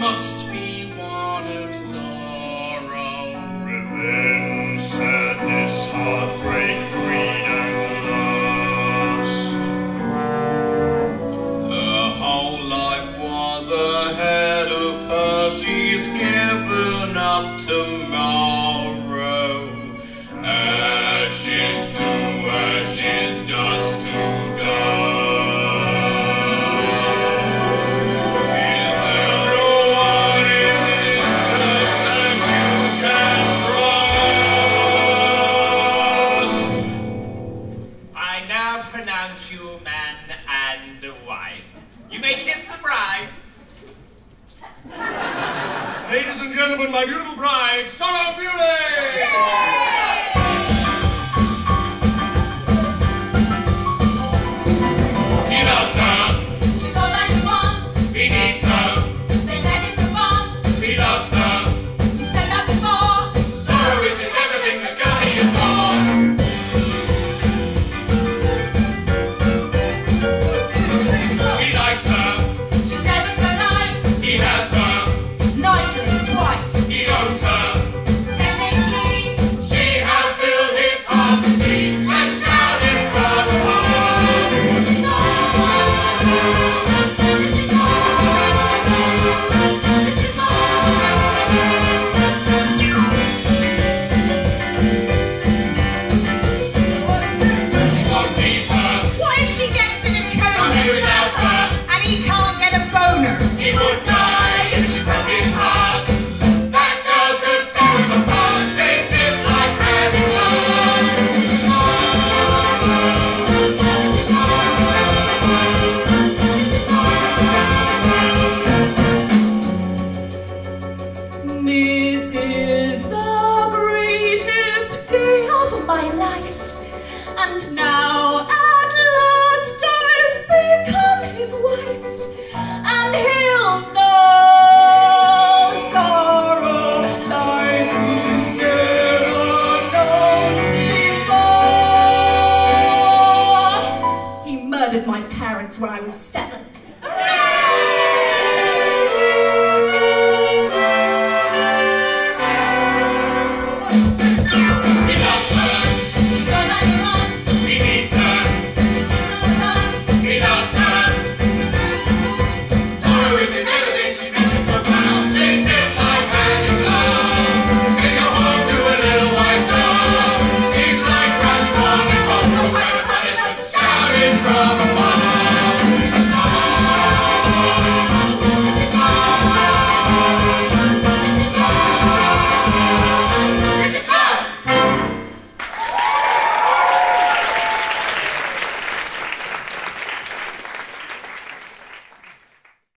must be one of sorrow. Revenge, sadness, heartbreak, greed and lust. Her whole life was ahead of her, she's given up tomorrow. Ashes to ashes, dust to dust. Is there no one in this earth that you can trust? I now pronounce you man and wife. You may kiss the bride. Ladies and gentlemen, my beautiful bride, Sara Pascoe!